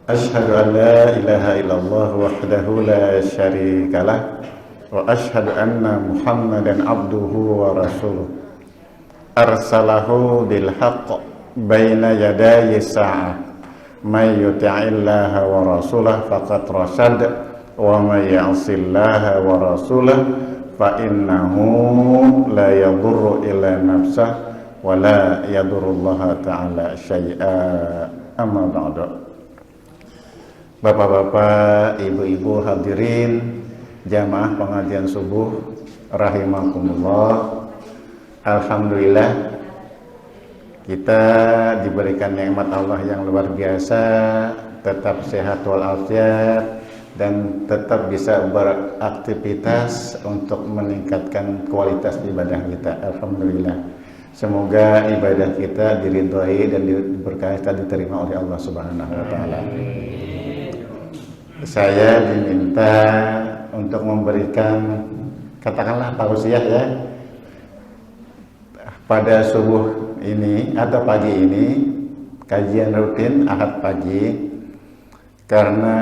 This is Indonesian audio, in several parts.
Asyhadu an la ilaha illallah wahdahu la syarikalah wa asyhadu anna Muhammadan abduhu wa rasuluh arsalahu bil haqq baina yadayi sa'ah may yuti'illaha wa rasulah faqad rasyad wa may ya'sillaha wa rasulah fa innahu la yadurru illa nafsah wa la yadurrullaha ta'ala syai'a amma ba'du. Bapak-bapak, ibu-ibu hadirin jamaah pengajian subuh rahimakumullah. Alhamdulillah kita diberikan nikmat Allah yang luar biasa, tetap sehat walafiat dan tetap bisa beraktivitas untuk meningkatkan kualitas ibadah kita. Alhamdulillah. Semoga ibadah kita diridhoi dan diberkahi dan diterima oleh Allah Subhanahu wa taala. Saya diminta untuk memberikan, katakanlah tausiah ya, pada subuh ini atau pagi ini, kajian rutin Ahad pagi, karena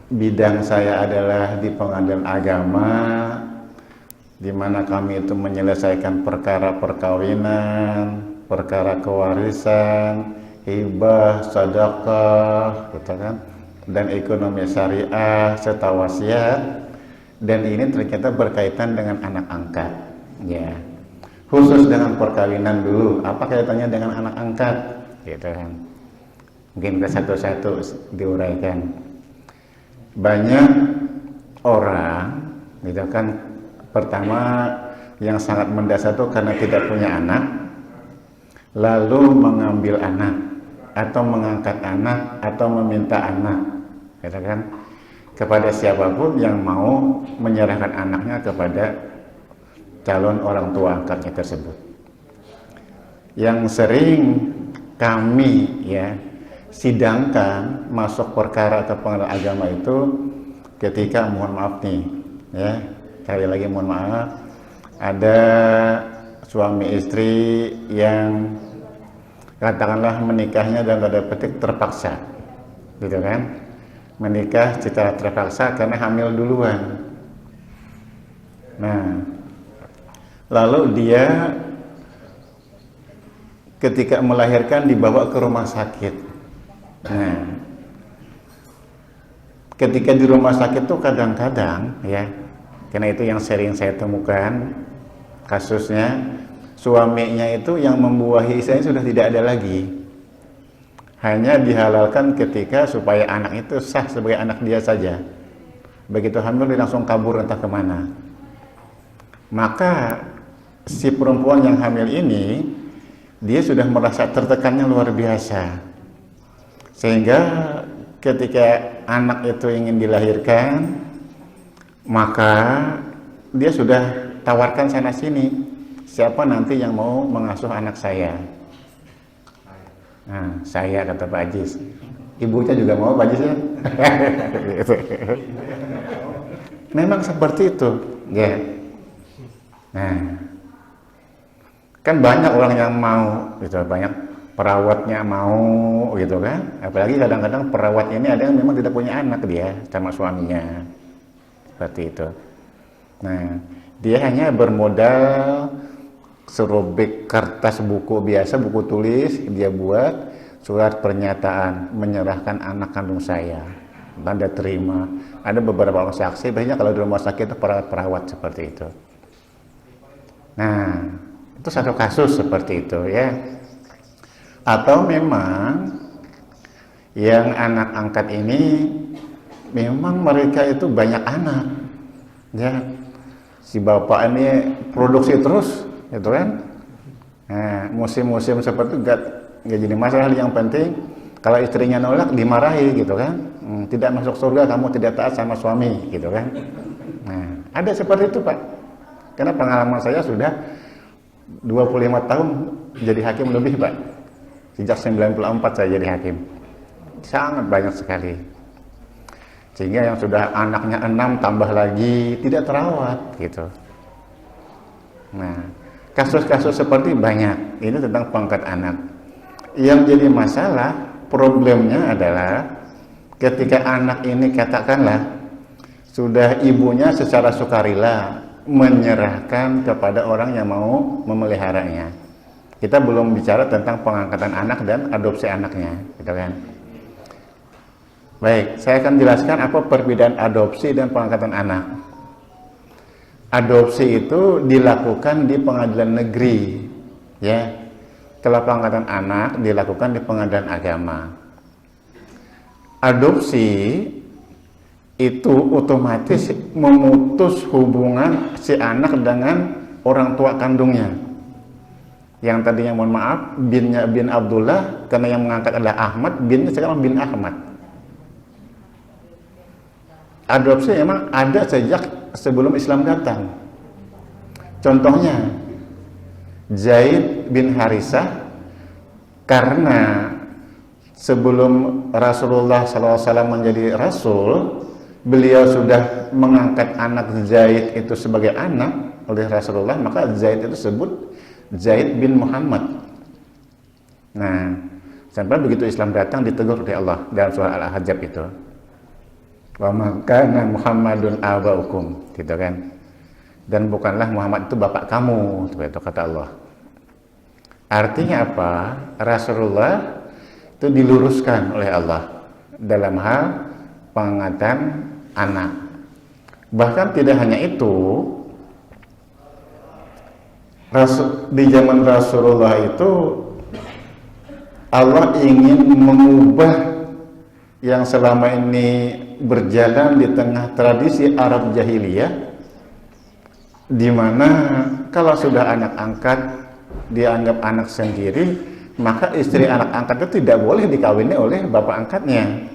bidang saya adalah di pengadilan agama, di mana kami itu menyelesaikan perkara perkawinan, perkara kewarisan, hibah, sedekah, gitu kan, dan ekonomi syariah serta wasiat. Dan ini ternyata berkaitan dengan anak angkat ya, khusus dengan perkawinan dulu. Apa kaitannya dengan anak angkat gitu kan, mungkin kita satu-satu diuraikan. Banyak orang gitu kan, pertama yang sangat mendasar itu karena tidak punya anak lalu mengambil anak atau mengangkat anak atau meminta anak, gitu kan, kepada siapapun yang mau menyerahkan anaknya kepada calon orang tua angkatnya tersebut. Yang sering kami ya sidangkan masuk perkara atau pengadilan agama itu ketika, mohon maaf nih ya, sekali lagi mohon maaf, ada suami istri yang katakanlah menikahnya dalam tanda petik terpaksa, gitu kan, menikah secara terpaksa karena hamil duluan. Nah, lalu dia ketika melahirkan dibawa ke rumah sakit. Nah, ketika di rumah sakit tuh kadang-kadang ya, karena itu yang sering saya temukan kasusnya, suaminya itu yang membuahi istrinya sudah tidak ada lagi, hanya dihalalkan ketika supaya anak itu sah sebagai anak dia saja. Begitu hamil dia langsung kabur entah kemana. Maka si perempuan yang hamil ini, dia sudah merasa tertekannya luar biasa, sehingga ketika anak itu ingin dilahirkan, maka dia sudah tawarkan sana sini, siapa nanti yang mau mengasuh anak saya. Nah, saya, kata Pak Ajis. Ibunya juga mau, Pak Ajis ya. Memang seperti itu ya. Nah, kan banyak orang yang mau gitu, banyak perawatnya mau gitu kan. Apalagi kadang-kadang perawat ini ada yang memang tidak punya anak dia sama suaminya, seperti itu. Nah, dia hanya bermodal serobek kertas buku biasa, buku tulis, dia buat surat pernyataan menyerahkan anak kandung saya, tanda terima. Ada beberapa orang saksi, biasanya kalau di rumah sakit itu perawat-perawat seperti itu. Nah, itu satu kasus seperti itu ya. Atau memang yang anak angkat ini memang mereka itu banyak anak ya, si bapak ini produksi terus gitu kan. Nah, musim-musim seperti itu gak jadi masalah. Yang penting kalau istrinya nolak dimarahi gitu kan, tidak masuk surga kamu tidak taat sama suami gitu kan. Nah, ada seperti itu Pak, karena pengalaman saya sudah 25 tahun jadi hakim lebih Pak. Sejak 94 saya jadi hakim, sangat banyak sekali. Sehingga yang sudah anaknya 6 tambah lagi tidak terawat gitu. Nah, kasus-kasus seperti banyak. Ini tentang pangkat anak. Yang jadi masalah, problemnya adalah ketika anak ini katakanlah sudah ibunya secara sukarela menyerahkan kepada orang yang mau memeliharanya. Kita belum bicara tentang pengangkatan anak dan adopsi anaknya, gitu kan? Baik, saya akan jelaskan apa perbedaan adopsi dan pengangkatan anak. Adopsi itu dilakukan di pengadilan negeri, ya. Kalau pengangkatan anak dilakukan di pengadilan agama. Adopsi itu otomatis memutus hubungan si anak dengan orang tua kandungnya. Yang tadinya mohon maaf binnya bin Abdullah, karena yang mengangkat adalah Ahmad, binnya sekarang bin Ahmad. Adopsi memang ada sejak sebelum Islam datang. Contohnya Zaid bin Harisah, karena sebelum Rasulullah SAW menjadi Rasul, beliau sudah mengangkat anak Zaid itu sebagai anak oleh Rasulullah, maka Zaid itu disebut Zaid bin Muhammad. Nah, sampai begitu Islam datang ditegur oleh Allah dalam surah Al-Ahzab itu. Wa ma kana Muhammadun abaukum, gitu kan. Dan bukanlah Muhammad itu bapak kamu, itu kata Allah. Artinya apa? Rasulullah itu diluruskan oleh Allah dalam hal pengangkatan anak. Bahkan tidak hanya itu, di zaman Rasulullah itu Allah ingin mengubah yang selama ini berjalan di tengah tradisi Arab jahiliyah, di mana kalau sudah anak angkat dianggap anak sendiri, maka istri anak angkat itu tidak boleh dikawini oleh bapak angkatnya.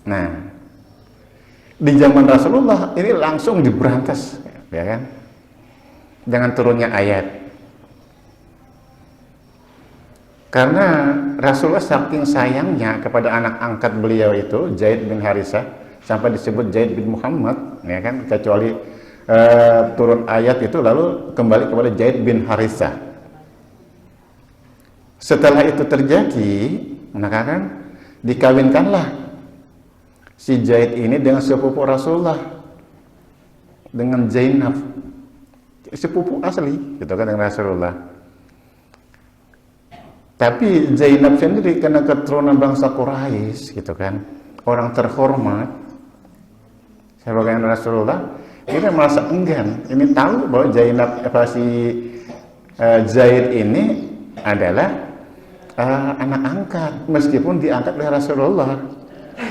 Nah, di zaman Rasulullah ini langsung diberantas, ya kan? Dengan turunnya ayat. Karena Rasulullah saking sayangnya kepada anak angkat beliau itu Zaid bin Harisah, sampai disebut Zaid bin Muhammad, ya kan, kecuali turun ayat itu lalu kembali kepada Zaid bin Harisah. Setelah itu terjadi, maka kan dikawinkanlah si Zaid ini dengan sepupu Rasulullah, dengan Zainab, sepupu asli, gitu kan, dengan Rasulullah. Tapi Zainab sendiri karena keturunan bangsa Quraisy, gitu kan, orang terhormat sebagai Rasulullah, ini merasa enggan. Ini tahu bahwa Zainab, Zaid ini adalah anak angkat, meskipun diangkat oleh Rasulullah,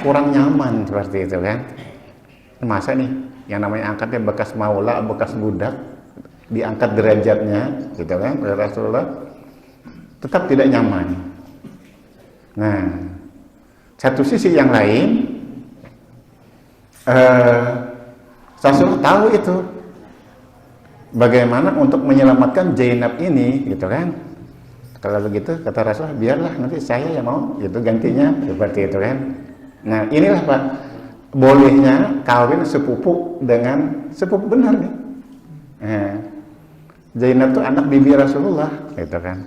kurang nyaman seperti itu kan. Masa nih yang namanya angkatnya bekas maula, bekas budak, diangkat derajatnya, gitu kan, oleh Rasulullah, tetap tidak nyaman. Nah, satu sisi yang lain, Rasulullah tahu itu bagaimana untuk menyelamatkan Zainab ini, gitu kan. Kalau begitu kata Rasulullah, biarlah nanti saya yang mau, gitu, gantinya, seperti itu kan. Nah, inilah Pak, bolehnya kawin sepupu dengan sepupu benar nih. Nah, Zainab itu anak bibi Rasulullah, gitu kan.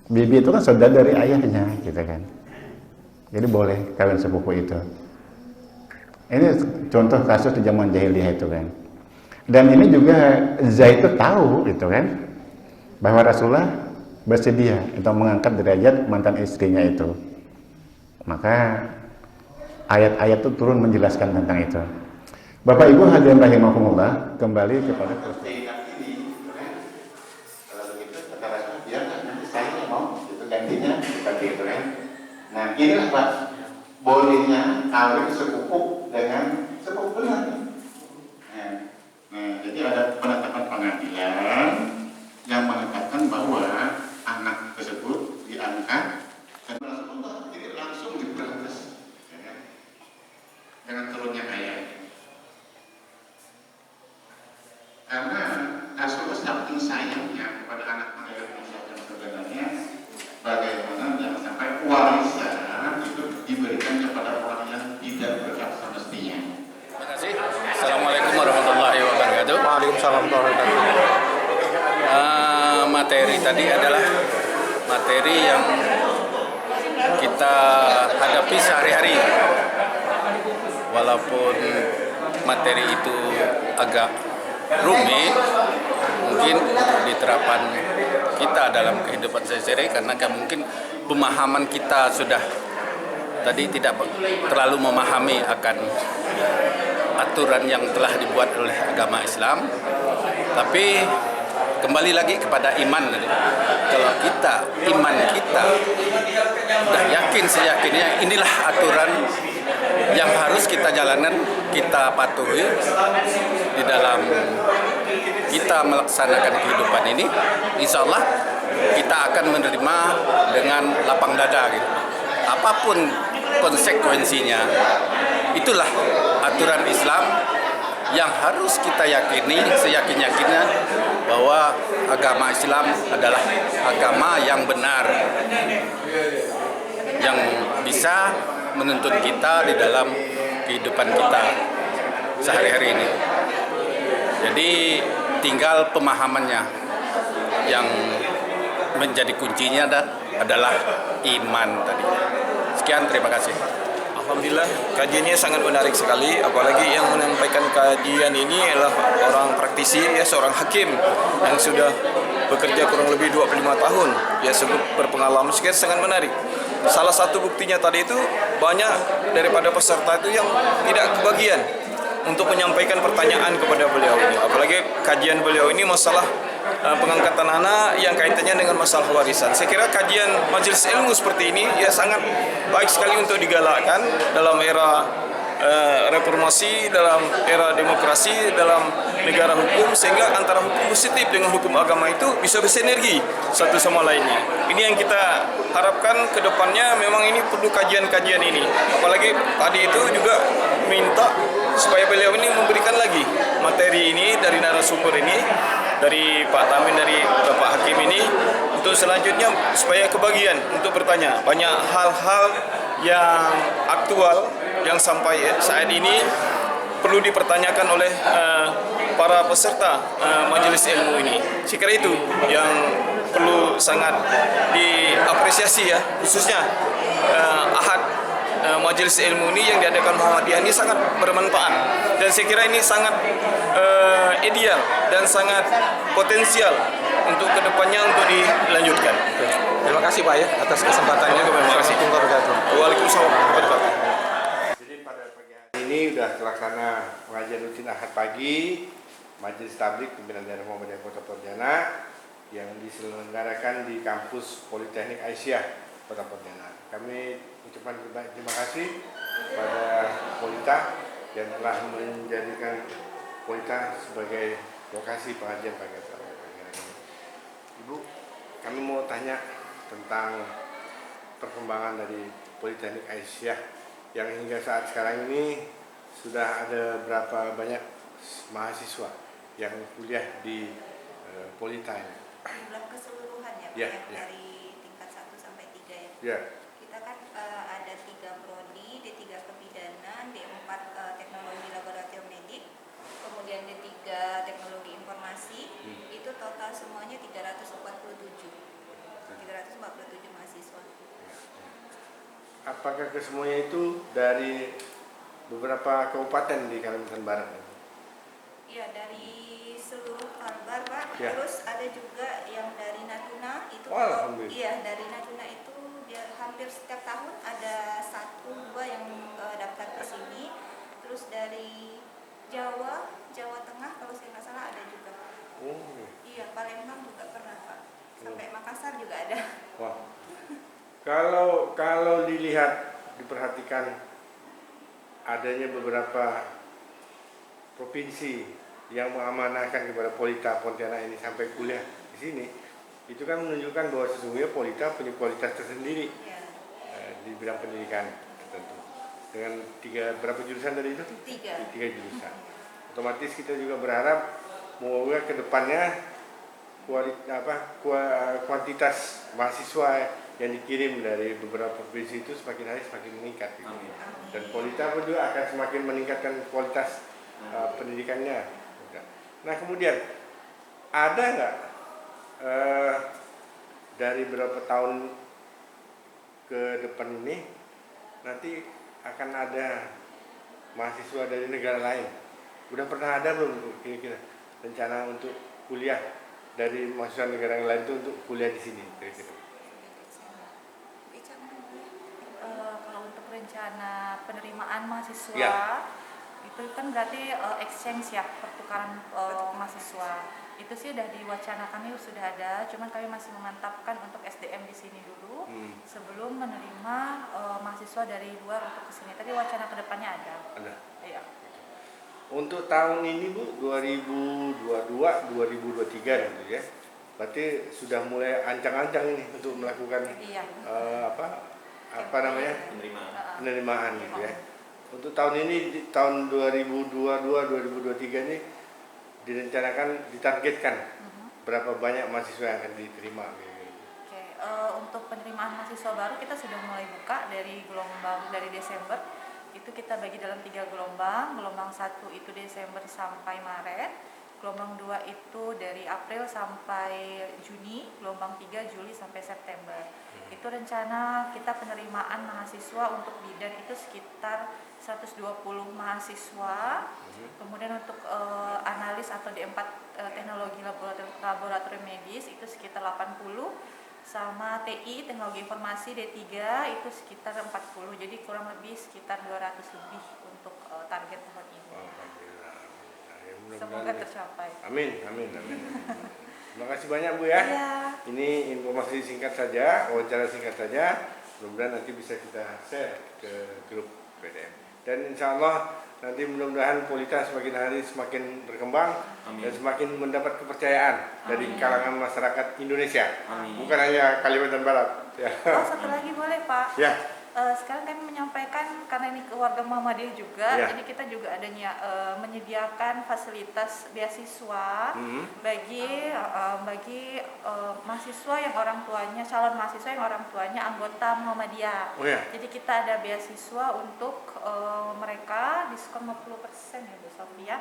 Bibi itu kan saudara dari ayahnya, gitu kan. Jadi boleh kawin sepupu itu. Ini contoh kasus di zaman jahiliyah itu kan. Dan ini juga Zaid itu tahu, gitu kan, bahwa Rasulullah bersedia untuk mengangkat derajat mantan istrinya itu. Maka ayat-ayat itu turun menjelaskan tentang itu. Bapak Ibu hadirin rahimahumullah, kembali kepada pertanyaan. Gantinya seperti itu kan. Nah, inilah Pak, bolehnya kawin sepupu dengan sepupu benar. Nah, jadi ada penetapan pengadilan yang menetapkan bahwa anak tersebut diangkat dan Rasulullah jadi langsung diberantas, ya kan? Dengan turunnya ayat. Karena Rasulullah saking sayangnya kepada anak yang mengucapkan sebenarnya, bagaimana jangan sampai warisan itu diberikan kepada orang yang tidak berhak semestinya. Terima kasih. Assalamualaikum warahmatullahi wabarakatuh. Waalaikumsalam warahmatullahi wabarakatuh. Materi tadi adalah materi yang kita hadapi sehari-hari. Walaupun materi itu agak rumit, mungkin diterapkan kita dalam kehidupan sehari-hari karena mungkin pemahaman kita sudah tadi tidak terlalu memahami akan aturan yang telah dibuat oleh agama Islam. Tapi kembali lagi kepada iman. Kalau iman kita sudah yakin seyakinnya inilah aturan yang harus kita jalankan, kita patuhi di dalam kita melaksanakan kehidupan ini, insya Allah kita akan menerima dengan lapang dada gitu. Apapun konsekuensinya, itulah aturan Islam yang harus kita yakini seyakin-yakinnya bahwa agama Islam adalah agama yang benar, yang bisa menuntun kita di dalam kehidupan kita sehari-hari ini. Jadi tinggal pemahamannya yang menjadi kuncinya adalah iman tadi. Sekian, terima kasih. Alhamdulillah, kajiannya sangat menarik sekali. Apalagi yang menyampaikan kajian ini adalah orang praktisi, ya, seorang hakim yang sudah bekerja kurang lebih 25 tahun. Ya, berpengalaman sekali, sangat menarik. Salah satu buktinya tadi itu banyak daripada peserta itu yang tidak kebagian untuk menyampaikan pertanyaan kepada beliau ini. Apalagi kajian beliau ini masalah pengangkatan anak yang kaitannya dengan masalah warisan. Saya kira kajian majelis ilmu seperti ini ya sangat baik sekali untuk digalakkan dalam era reformasi, dalam era demokrasi, dalam negara hukum, sehingga antara hukum positif dengan hukum agama itu bisa bersinergi satu sama lainnya. Ini yang kita harapkan ke depannya, memang ini perlu kajian-kajian ini. Apalagi tadi itu juga minta supaya beliau ini memberikan lagi materi ini dari narasumber ini, dari Pak Tamin, dari Bapak Hakim ini, untuk selanjutnya supaya kebagian untuk bertanya. Banyak hal-hal yang aktual yang sampai saat ini perlu dipertanyakan oleh para peserta majelis ilmu ini. Saya kira itu yang perlu sangat diapresiasi ya, khususnya Ahad majelis ilmu ini yang diadakan Muhammadiyah ini sangat bermanfaat, dan saya kira ini sangat ideal dan sangat potensial untuk kedepannya untuk dilanjutkan. Terima kasih Pak ya atas kesempatannya. Terima kasih. Waalaikumsalam warahmatullahi wabarakatuh. Jadi pada pagi hari ini sudah terlaksana pengajian rutin Ahad pagi Majelis Tabligh Pimpinan Daerah Muhammadiyah Kota Pontianak yang diselenggarakan di kampus Politeknik Aisyah Kota Pontianak. Kami ucapkan terima kasih pada Polita yang telah menjadikan Polita sebagai lokasi pengajian pagi hari ini. Ibu, kami mau tanya tentang perkembangan dari Politeknik Aisyah yang hingga saat sekarang ini sudah ada berapa banyak mahasiswa yang kuliah di Polita ini? Jumlah keseluruhan ya, Pak, Ya, ya, ya. dari tingkat 1 sampai 3 ya. Ya, Kita kan ada 3 prodi, D3 kebidanan, D4 teknologi laboratorium medik, kemudian D3 teknologi informasi, itu total semuanya 347 mahasiswa. apakah kesemuanya itu dari beberapa kabupaten di Kalimantan Barat? Iya, dari seluruh Kalbar, Pak. Ya. Terus ada juga yang dari Natuna itu. Oh, alhamdulillah. Iya, dari Natuna itu dia hampir setiap tahun ada 1-2 yang daftar ke sini. Terus dari Jawa Tengah kalau saya nggak salah ada juga. Oh, Iya, Palembang juga pernah, Pak. Sampai Makassar juga ada. wah. Kalau dilihat, diperhatikan adanya beberapa provinsi yang mengamanahkan kepada Polita Pontianak ini sampai kuliah di sini, itu kan menunjukkan bahwa sesungguhnya Polita punya kualitas tersendiri Iya. di bidang pendidikan tertentu. Dengan berapa jurusan tadi itu? 3. 3 jurusan. Otomatis kita juga berharap moga ke depannya kuantitas mahasiswa yang dikirim dari beberapa provinsi itu semakin hari semakin meningkat gitu. Dan Polita pun juga akan semakin meningkatkan kualitas pendidikannya. Nah, kemudian ada nggak dari beberapa tahun ke depan ini nanti akan ada mahasiswa dari negara lain. Udah pernah ada belum kira-kira rencana untuk kuliah dari mahasiswa negara lain itu untuk kuliah di sini kira-kira? Kalau untuk rencana penerimaan mahasiswa Ya. itu kan berarti exchange ya, pertukaran mahasiswa. Itu sih udah di wacana kami sudah ada, cuman kami masih memantapkan untuk SDM di sini dulu sebelum menerima mahasiswa dari luar untuk kesini. Tadi wacana kedepannya ada. Ada. Iya. Untuk tahun ini Bu, 2022-2023 gitu ya. Berarti sudah mulai ancang-ancang ini untuk melakukan Iya. apa namanya? Penerimaan gitu ya. Untuk tahun ini di tahun 2022-2023 ini direncanakan ditargetkan berapa banyak mahasiswa yang akan diterima gitu. Oke, untuk penerimaan mahasiswa baru kita sudah mulai buka dari gelombang dari Desember. Itu kita bagi dalam 3 gelombang. Gelombang 1 itu Desember sampai Maret. Gelombang 2 itu dari April sampai Juni. Gelombang 3 Juli sampai September. Itu rencana kita penerimaan mahasiswa untuk bidan itu sekitar 120 mahasiswa. Kemudian untuk analis atau D4 teknologi laboratorium medis itu sekitar 80. Sama TI teknologi informasi D3 itu sekitar 40. Jadi kurang lebih sekitar 200 lebih untuk target tahun ini. Alhamdulillah. Ya, Semoga mudah-mudahan. tercapai. Amin. Terima kasih banyak Bu ya. Iya. Ini informasi singkat saja, wawancara singkat saja. Mudah-mudahan nanti bisa kita share ke grup PDM. Dan insya Allah nanti mudah-mudahan Polita semakin hari semakin berkembang dan semakin mendapat kepercayaan dari kalangan masyarakat Indonesia. Bukan hanya Kalimantan Barat. Ya. Oh, satu lagi boleh Pak? Ya. Sekarang kami menyampaikan karena ini keluarga Muhammadiyah juga, Ya. jadi kita juga adanya menyediakan fasilitas beasiswa bagi mahasiswa yang orang tuanya calon mahasiswa yang orang tuanya anggota Muhammadiyah. Oh ya. Jadi kita ada beasiswa untuk mereka diskon 50% ya Bu Sofia.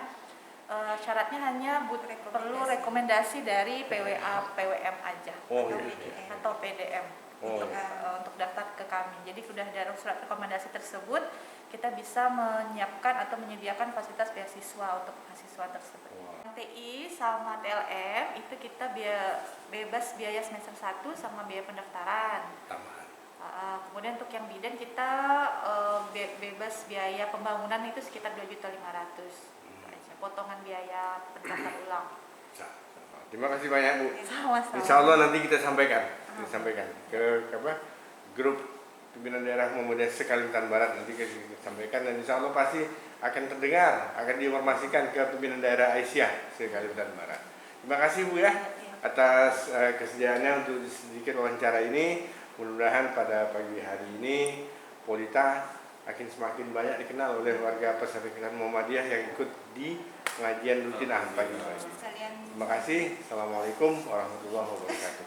Syaratnya hanya perlu rekomendasi dari PWM aja Oh, atau PDM. Oh. Untuk daftar ke kami. Jadi sudah ada surat rekomendasi tersebut, kita bisa menyiapkan atau menyediakan fasilitas beasiswa untuk mahasiswa tersebut. TI sama TLM itu kita bebas biaya semester 1 sama biaya pendaftaran. Kemudian untuk yang bidan kita bebas biaya pembangunan itu sekitar 2.500.000. Potongan biaya pendaftar ulang. Terima kasih banyak Bu. Sama-sama. Insya Allah nanti kita sampaikan ke grup pimpinan daerah Muhammadiyah se-Kalimantan Barat, nanti kita sampaikan dan insya Allah pasti akan terdengar, akan diinformasikan ke pimpinan daerah Aisyah se-Kalimantan Barat. Terima kasih Bu ya atas kesediaannya untuk sedikit wawancara ini. Mudah-mudahan pada pagi hari ini Polita akan semakin banyak dikenal oleh warga Perserikatan Muhammadiyah yang ikut di pengajian rutin pagi. Terima kasih. Assalamualaikum warahmatullahi wabarakatuh.